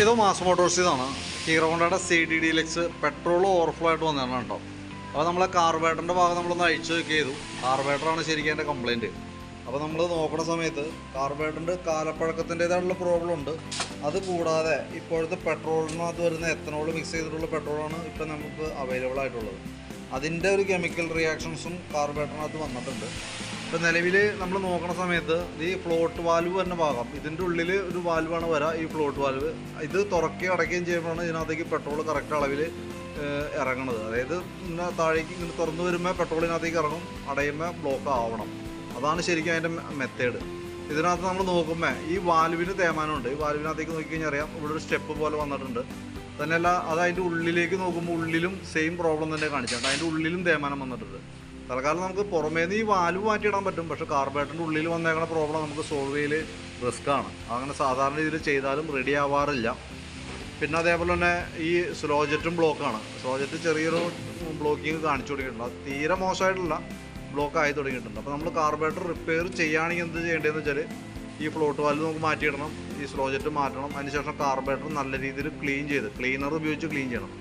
ഇത് Mass Motors ഇതാണ്. Hero ഹോണ്ടയുടെ CD ഡീലക്സ് പെട്രോൾ ഓവർഫ്ലോ ആയിട്ട് വന്നതാണ് കേട്ടോ. അപ്പോൾ നമ്മളെ കാർബേറ്ററിൻ്റെ ഭാഗം നമ്മളൊന്ന് അഴിച്ചു ചെക്ക് ചെയ്തു. കാർബേറ്ററാണ് ശരിക്കും എൻ്റെ കംപ്ലയിൻറ്റ്. അപ്പോൾ നമ്മൾ നോക്കുന്ന സമയത്ത് കാർബേറ്ററിൻ്റെ കാലപ്പഴക്കത്തിൻ്റേതായിട്ടുള്ള പ്രോബ്ലം ഉണ്ട്. അതുകൂടാതെ ഇപ്പോഴത്തെ പെട്രോളിനകത്ത് വരുന്ന എത്തനോൾ മിക്സ് ചെയ്തിട്ടുള്ള പെട്രോളാണ് ഇപ്പം നമുക്ക് അവൈലബിൾ ആയിട്ടുള്ളത്. അതിൻ്റെ ഒരു കെമിക്കൽ റിയാക്ഷൻസും കാർബേറ്ററിനകത്ത് വന്നിട്ടുണ്ട്. ഇപ്പോൾ നിലവിൽ നമ്മൾ നോക്കുന്ന സമയത്ത് ഈ ഫ്ലോട്ട് വാൽവ് വരുന്ന ഭാഗം, ഇതിൻ്റെ ഉള്ളിൽ ഒരു വാൽവാണ് വരിക. ഈ ഫ്ലോട്ട് വാൽവ് ഇത് തുറക്കുകയും അടയ്ക്കുകയും ചെയ്യുമ്പോഴാണ് ഇതിനകത്തേക്ക് പെട്രോൾ കറക്റ്റ് അളവിൽ ഇറങ്ങുന്നത്. അതായത് ഇങ്ങനെ താഴേക്ക് ഇങ്ങനെ തുറന്നു വരുമ്പോൾ പെട്രോളിനകത്തേക്ക് ഇറങ്ങും, അടയുമ്പോൾ ബ്ലോക്ക് ആവണം. അതാണ് ശരിക്കും അതിൻ്റെ മെത്തേഡ്. ഇതിനകത്ത് നമ്മൾ നോക്കുമ്പോൾ ഈ വാൽവിന് തേമാനമുണ്ട്. ഈ വാൽവിനകത്തേക്ക് നോക്കിക്കഴിഞ്ഞാൽ അറിയാം, ഇവിടെ ഒരു സ്റ്റെപ്പ് പോലെ വന്നിട്ടുണ്ട്. തന്നെയല്ല, അത് അതിൻ്റെ ഉള്ളിലേക്ക് നോക്കുമ്പോൾ ഉള്ളിലും സെയിം പ്രോബ്ലം തന്നെ കാണിച്ചിട്ടുണ്ട്. അതിൻ്റെ ഉള്ളിലും തേമാനം വന്നിട്ടുണ്ട്. തൽക്കാലം നമുക്ക് പുറമേന്ന് ഈ വാൽവ് മാറ്റിയിടാൻ പറ്റും, പക്ഷേ കാർബേറ്ററിൻ്റെ ഉള്ളിൽ വന്നേക്കുന്ന പ്രോബ്ലം നമുക്ക് സോൾവ് ചെയ്യൽ റിസ്ക്കാണ്. അങ്ങനെ സാധാരണ രീതിയിൽ ചെയ്താലും റെഡി ആവാറില്ല. പിന്നെ അതേപോലെ തന്നെ ഈ സ്ലോജറ്റും ബ്ലോക്കാണ്. സ്ലോജറ്റ് ചെറിയൊരു ബ്ലോക്കിങ് കാണിച്ചു തുടങ്ങിയിട്ടുണ്ട്. അത് തീരെ മോശമായിട്ടുള്ള ബ്ലോക്ക് ആയി തുടങ്ങിയിട്ടുണ്ട്. അപ്പോൾ നമ്മൾ കാർബേറ്റർ റിപ്പയർ ചെയ്യുകയാണെങ്കിൽ എന്ത് ചെയ്യേണ്ടതെന്ന് വെച്ചാൽ ഈ ഫ്ലോട്ട് വാൽവ് നമുക്ക് മാറ്റിയിടണം, ഈ സ്ലോജറ്റ് മാറ്റണം. അതിനുശേഷം കാർബേറ്റർ നല്ല രീതിയിൽ ക്ലീൻ ചെയ്ത് ക്ലീനർ ഉപയോഗിച്ച് ക്ലീൻ ചെയ്യണം.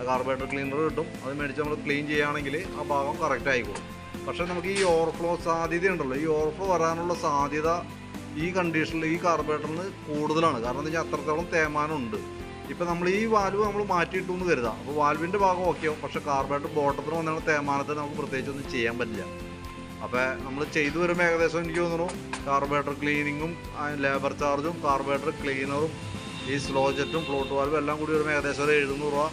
കാർബേറ്റർ ക്ലീനർ കിട്ടും, അത് മേടിച്ച് നമ്മൾ ക്ലീൻ ചെയ്യുകയാണെങ്കിൽ ആ ഭാഗം കറക്റ്റ് ആയിക്കോളും. പക്ഷേ നമുക്ക് ഈ ഓവർഫ്ലോ സാധ്യതയുണ്ടല്ലോ, ഈ ഓവർഫ്ലോ വരാനുള്ള സാധ്യത ഈ കണ്ടീഷനിൽ ഈ കാർബേറ്ററിന് കൂടുതലാണ്. കാരണം എന്താ വെച്ചാൽ അത്രത്തോളം തേമാനമുണ്ട്. ഇപ്പോൾ നമ്മൾ ഈ വാൽവ് നമ്മൾ മാറ്റിയിട്ടു എന്ന് കരുതാം, അപ്പോൾ വാൽവിൻ്റെ ഭാഗം ഓക്കെ ആവും. പക്ഷേ കാർബേറ്റർ ബോട്ടത്തിന് വന്നാൽ തേമാനത്തെ നമുക്ക് പ്രത്യേകിച്ച് ഒന്നും ചെയ്യാൻ പറ്റില്ല. അപ്പോൾ നമ്മൾ ചെയ്തു വരുമ്പോൾ ഏകദേശം എനിക്ക് തോന്നുന്നു കാർബേറ്റർ ക്ലീനിങ്ങും ലേബർ ചാർജും കാർബേറ്റർ ക്ലീനറും ഈ സ്ലോജറ്റും ഫ്ലോട്ട് വാൽവും എല്ലാം കൂടി വരുമ്പോൾ ഏകദേശം ഒരു 700 രൂപ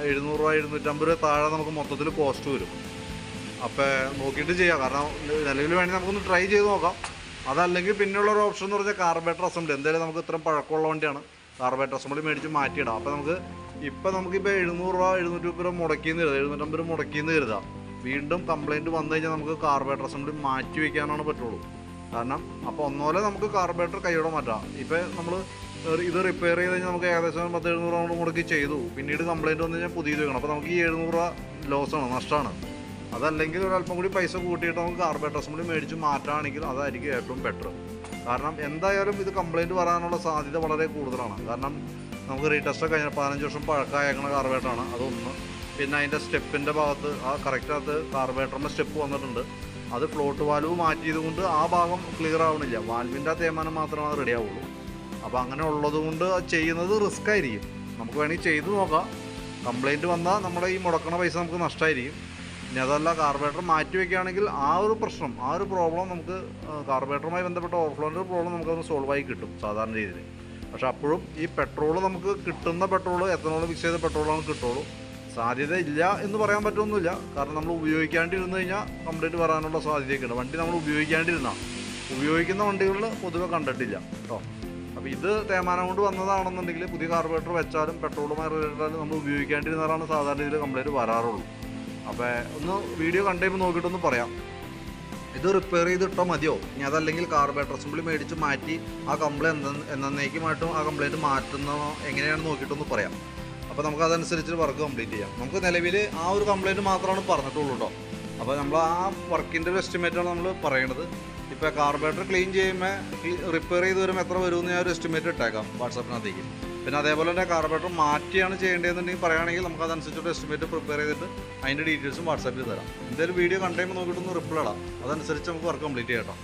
750 രൂപ താഴെ നമുക്ക് മൊത്തത്തിൽ കോസ്റ്റ് വരും. അപ്പോൾ നോക്കിയിട്ട് ചെയ്യാം. കാരണം നിലവിൽ വേണമെങ്കിൽ നമുക്കൊന്ന് ട്രൈ ചെയ്ത് നോക്കാം. അതല്ലെങ്കിൽ പിന്നെയുള്ളൊരു ഓപ്ഷൻ എന്ന് പറഞ്ഞാൽ കാർബേറ്റർ അസംബ്ലി. എന്തായാലും നമുക്ക് ഇത്രയും പഴക്കമുള്ള വണ്ടിയാണ്, കാർബേറ്റർ അസംബ്ലി മേടിച്ച് മാറ്റിയിടാം. അപ്പോൾ നമുക്കിപ്പോൾ 700 രൂപ 750 രൂപ മുടക്കിയെന്ന് കരുതാം, 750 രൂപ മുടക്കിയെന്ന് കരുതാം. വീണ്ടും കംപ്ലയിൻറ്റ് വന്നു കഴിഞ്ഞാൽ നമുക്ക് കാർബേറ്റർ അസംബ്ലി മാറ്റി വയ്ക്കാനാണ് പറ്റുള്ളൂ. കാരണം അപ്പോൾ ഒന്നുപോലെ നമുക്ക് കാർബേറ്റർ കൈയോടെ മാറ്റാം. ഇപ്പോൾ നമ്മൾ ഇത് റിപ്പയർ ചെയ്ത് കഴിഞ്ഞാൽ നമുക്ക് ഏകദേശം 10-700 രൂപ മുടക്കി ചെയ്തു. പിന്നീട് കംപ്ലയിൻറ്റ് വന്നു കഴിഞ്ഞാൽ പുതിയത് വെക്കണം. അപ്പോൾ നമുക്ക് ഈ 700 രൂപ ലോസാണ്, നഷ്ടമാണ്. അതല്ലെങ്കിൽ ഒരല്പം കൂടി പൈസ കൂട്ടിയിട്ട് നമുക്ക് കാർബേറ്റർ അസംബ്ലി മേടിച്ച് മാറ്റുകയാണെങ്കിൽ അതായിരിക്കും ഏറ്റവും ബെറ്റർ. കാരണം എന്തായാലും ഇത് കംപ്ലയിൻറ്റ് വരാനുള്ള സാധ്യത വളരെ കൂടുതലാണ്. കാരണം നമുക്ക് റീടെസ്റ്റ് കഴിഞ്ഞാൽ 15 വർഷം പഴക്കമായേക്കുന്ന കാർബേറ്ററാണ്, അതൊന്ന്. പിന്നെ അതിൻ്റെ സ്റ്റെപ്പിൻ്റെ ഭാഗത്ത് ആ കറക്റ്റാകത്ത് കാർബേറ്ററിൻ്റെ സ്റ്റെപ്പ് വന്നിട്ടുണ്ട്. അത് ഫ്ലോട്ട് വാൽവ് മാറ്റിയത് കൊണ്ട് ആ ഭാഗം ക്ലിയർ ആവണില്ല, വാൽവിൻ്റെ ആ തേമാനം മാത്രമേ റെഡി ആവുള്ളൂ. അപ്പോൾ അങ്ങനെ ഉള്ളത് കൊണ്ട് ചെയ്യുന്നത് റിസ്ക് ആയിരിക്കും. നമുക്ക് വേണമെങ്കിൽ ചെയ്ത് നോക്കാം. കംപ്ലയിൻറ്റ് വന്നാൽ നമ്മുടെ ഈ മുടക്കണ പൈസ നമുക്ക് നഷ്ടമായിരിക്കും. ഇനി അതല്ല, കാർബേറ്റർ മാറ്റി വയ്ക്കുകയാണെങ്കിൽ ആ ഒരു പ്രശ്നം, ആ ഒരു പ്രോബ്ലം നമുക്ക് കാർബേറ്ററുമായി ബന്ധപ്പെട്ട ഓവർഫ്ലോൻ്റെ പ്രോബ്ലം നമുക്കത് സോൾവ് ആയി കിട്ടും സാധാരണ രീതിയിൽ. പക്ഷേ അപ്പോഴും ഈ പെട്രോൾ നമുക്ക് കിട്ടുന്ന പെട്രോൾ എത്തനോൾ മിക്സ് ചെയ്ത പെട്രോളാണ് കിട്ടുള്ളൂ. സാധ്യത ഇല്ല എന്ന് പറയാൻ പറ്റുമൊന്നുമില്ല. കാരണം നമ്മൾ ഉപയോഗിക്കാണ്ടിരുന്നു കഴിഞ്ഞാൽ കംപ്ലയിൻറ്റ് വരാനുള്ള സാധ്യതയൊക്കെയുണ്ട്. വണ്ടി നമ്മൾ ഉപയോഗിക്കുന്ന വണ്ടികളിൽ പൊതുവെ കണ്ടിട്ടില്ല കേട്ടോ. അപ്പോൾ ഇത് തേമാനം കൊണ്ട് വന്നതാണെന്നുണ്ടെങ്കിൽ പുതിയ കാർബേറ്റർ വെച്ചാലും പെട്രോളുമായി റിലേറ്റഡ് നമ്മൾ ഉപയോഗിക്കാണ്ടിരുന്നാലാണ് സാധാരണ രീതിയിൽ കംപ്ലയിൻറ്റ് വരാറുള്ളൂ. അപ്പോൾ ഒന്ന് വീഡിയോ കണ്ടുകഴിയുമ്പോൾ നോക്കിയിട്ടൊന്ന് പറയാം, ഇത് റിപ്പയർ ചെയ്തിട്ടാൽ മതിയോ, ഇനി അതല്ലെങ്കിൽ കാർബേറ്റർ അസംബ്ലി മേടിച്ച് മാറ്റി ആ കംപ്ലയിൻറ്റ് എന്നേക്കുമായിട്ടും ആ കംപ്ലയിൻറ്റ് മാറ്റുന്നതോ എങ്ങനെയാണെന്ന് നോക്കിയിട്ടൊന്ന് പറയാം. അപ്പോൾ നമുക്ക് അതനുസരിച്ച് വർക്ക് കംപ്ലീറ്റ് ചെയ്യാം. നമുക്ക് നിലവിൽ ആ ഒരു കംപ്ലയിൻറ്റ് മാത്രമാണ് പറഞ്ഞിട്ടുള്ളൂ കേട്ടോ. അപ്പോൾ നമ്മൾ ആ വർക്കിൻ്റെ ഒരു എസ്റ്റിമേറ്റാണ് നമ്മൾ പറയണത്. ഇപ്പോൾ കാർബേറ്റർ ക്ലീൻ ചെയ്യുമ്പോൾ റിപ്പയർ ചെയ്ത് വരുമ്പോൾ എത്ര വരുമെന്ന് ഞാൻ ഒരു എസ്റ്റിമേറ്റ് ഇട്ടേക്കാം വാട്സാപ്പിനകത്തേക്ക്. പിന്നെ അതേപോലെ തന്നെ കാർബേറ്റർ മാറ്റിയാണ് ചെയ്യേണ്ടതെന്നുണ്ടെങ്കിൽ പറയുകയാണെങ്കിൽ നമുക്ക് അതനുസരിച്ചൊരു എസ്റ്റിമേറ്റ് പ്രിപ്പയർ ചെയ്തിട്ട് അതിൻ്റെ ഡീറ്റെയിൽസും വാട്സാപ്പിൽ തരാം. എന്തായാലും വീഡിയോ കണ്ടുകഴിയുമ്പോൾ നോക്കിയിട്ടൊന്ന് റിപ്ലൈ ഇടാം, അതനുസരിച്ച് നമുക്ക് വർക്ക് കംപ്ലീറ്റ് ചെയ്യാം കേട്ടോ.